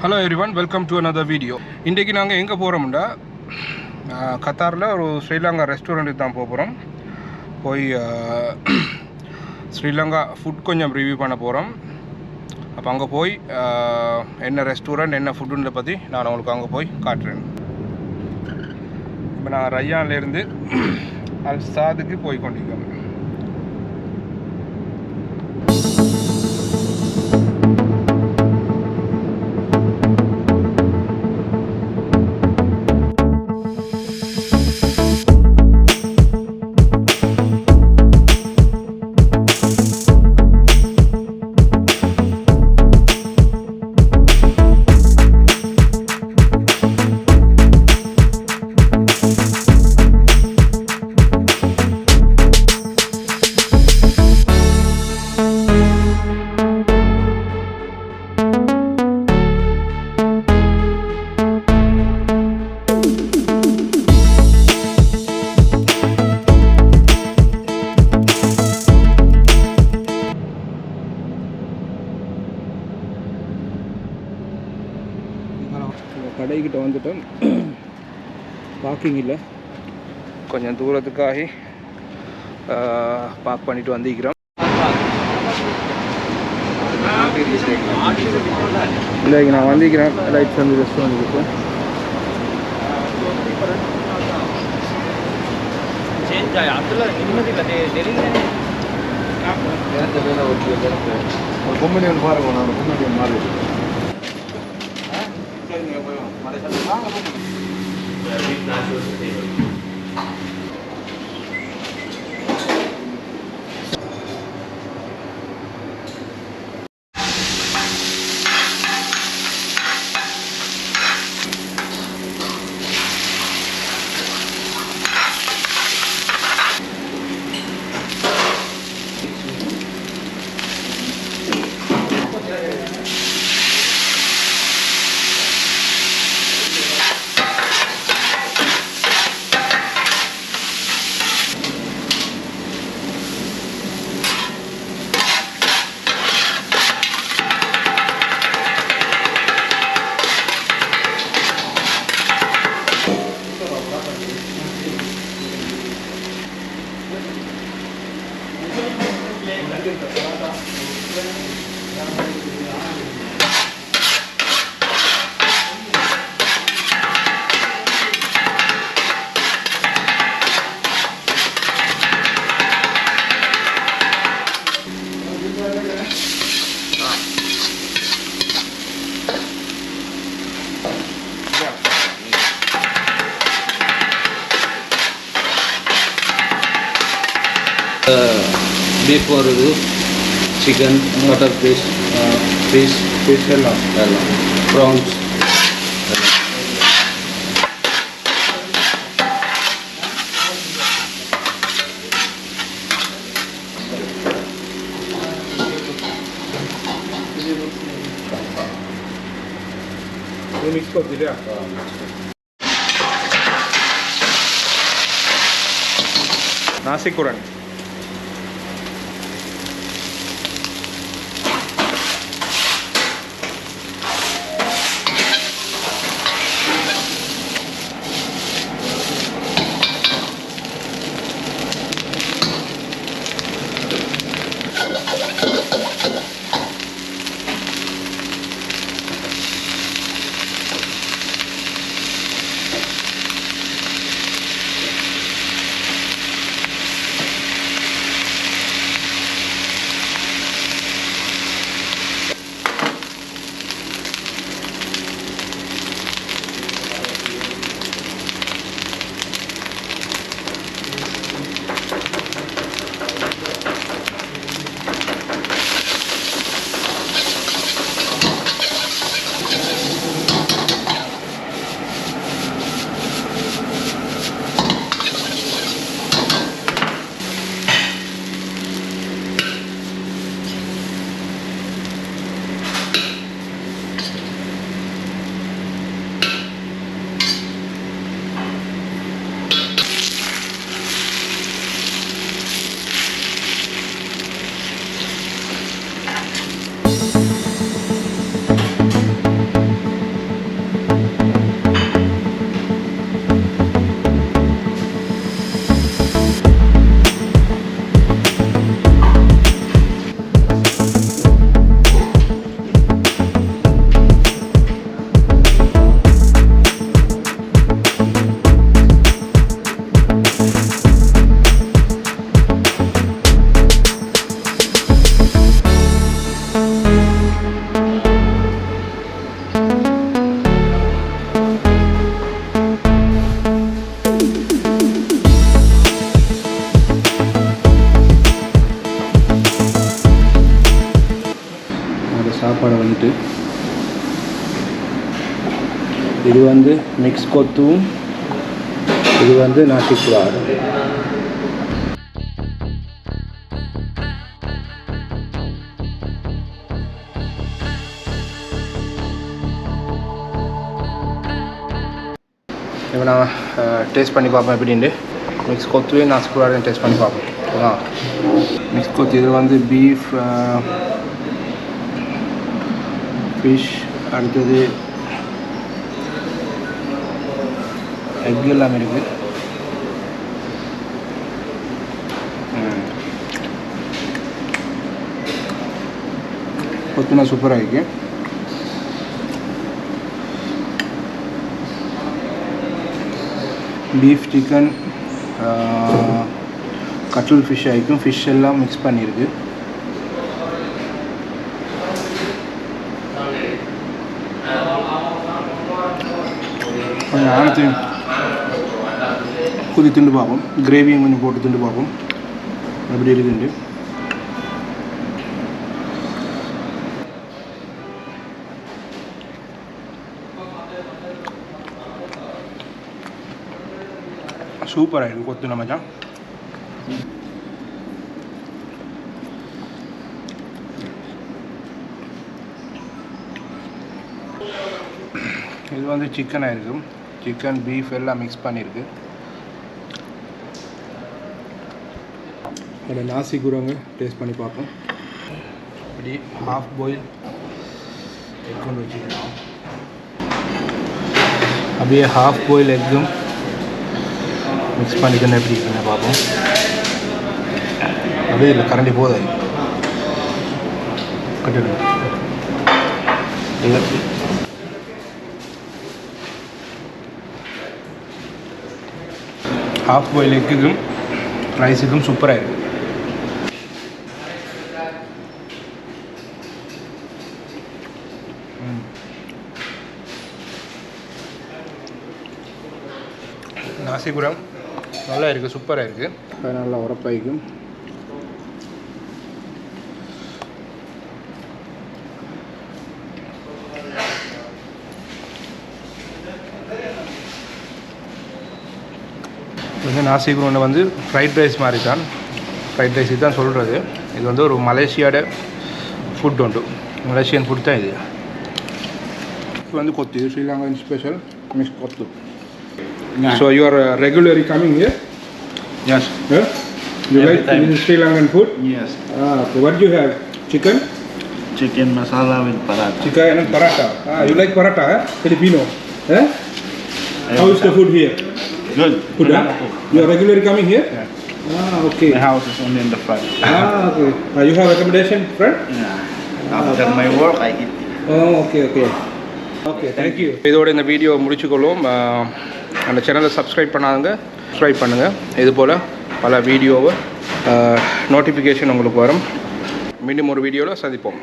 Hello everyone, welcome to another video. இன்றைக்கு நாங்கள் எங்கே போகிறோம்டா கத்தாரில் ஒரு ஸ்ரீலங்கா ரெஸ்டாரண்ட்டுக்கு தான் போகிறோம். போய் ஸ்ரீலங்கா ஃபுட் கொஞ்சம் ரிவ்யூ பண்ண போகிறோம். அப்போ அங்கே போய் என்ன ரெஸ்டாரண்ட் என்ன ஃபுட்டுன்றதை பற்றி நான் உங்களுக்கு அங்கே போய் காட்டுறேன். இப்போ நான் ரய்யான்லேருந்து அல் சாதுக்கு போய் கொண்டிருக்கேன். கடைக்கிட்ட வந்துட்டோம். பார்க்கிங் இல்லை, கொஞ்சம் தூரத்துக்காகி பார்க் பண்ணிட்டு வந்திருக்கிறோம். இல்லை நான் வந்திருக்கிறேன் ரைட் வந்து ரெஸ்டாரண்ட்டுக்கு. பொம்மணி ஒன்று பாருங்க, நான் பொம்மணி ஒன்று மாறி beef வருது, chicken, butter fish, fish எல்லாம் prawns. मिक्स कर दिले. नासी गोरेंग இது வந்து மிக்ஸ் கொத்தும், இது வந்து நாசி புலார். இப்போ நான் டேஸ்ட் பண்ணி பார்ப்பேன் எப்படின்ட்டு. மிக்ஸ் கொத்துவே நாசி புலாரையும் டேஸ்ட் பண்ணி பார்ப்போம். ஓகேவா? மிக்ஸ் கொத்து இது வந்து பீஃப், ஃபிஷ், அடுத்தது எக் எல்லாமே இருக்குது. கொத்துனா சூப்பராக இருக்கு. பீஃப், சிக்கன், கட்ல் ஃபிஷ் ஆகிக்கும். ஃபிஷ் எல்லாம் மிக்ஸ் பண்ணியிருக்கு. கொஞ்சம் ஆனத்தையும் குதி திண்டு பார்ப்போம். கிரேவியும் கொஞ்சம் போட்டு திண்டு பார்ப்போம் எப்படி இருக்குண்டு. சூப்பராக இருக்குது கொத்து நம்ம மச்சான். இது வந்து சிக்கனாக இருக்கும். சிக்கன், பீஃப் எல்லாம் மிக்ஸ் பண்ணியிருக்கு. அதோட நாசி குரங்கு டேஸ்ட் பண்ணி பார்ப்போம். இப்படி ஹாஃப் பாயில் எக் கொண்டு வச்சுக்கலாம். அப்படியே ஹாஃப் பாயில் எக்கும் மிக்ஸ் பண்ணிக்கணும் எப்படி இருக்குன்னு பார்ப்போம். அப்படியே இல்லை கரண்டி போதாது கட்டிடுங்க. ஹாஃப் பாயில் எக்குக்கும் ரைஸுக்கும் சூப்பராக இருக்குது. நாசி குரம் நல்லா இருக்குது, சூப்பராக இருக்குது. நல்லா உரப்பாய்க்கும். வந்து நாசி குரம் வந்து ஃப்ரைட் ரைஸ் மாதிரி தான். ஃப்ரைட் ரைஸ் தான் சொல்கிறது. இது வந்து ஒரு மலேசியாவோட ஃபுட் உண்டு. மலேசியன் ஃபுட் தான் இது. இது வந்து கொத்து, ஸ்ரீலங்கன் ஸ்பெஷல் மிக்ஸ் கொத்து. So you are regularly coming here? Yes. Yeah? You like Sri Lankan food? Yes. Okay. What do you have? Chicken? Chicken masala with paratha. Chicken and paratha. You like paratha, eh? Filipino. Eh? How is the food here? Good. Good, huh? You are regularly coming here? Yeah. Okay. My house is only in the front. Okay. You have accommodation, friend? Yeah. After my work, I eat. Oh, okay, okay. Okay, thank you. இதோட இந்த video முடிச்சுக்கொள்வோம். அந்த சேனலை subscribe பண்ணாங்க, subscribe பண்ணுங்கள். இது போல் பல வீடியோவை notification உங்களுக்கு வரும். மீண்டும் ஒரு வீடியோவில் சந்திப்போம்.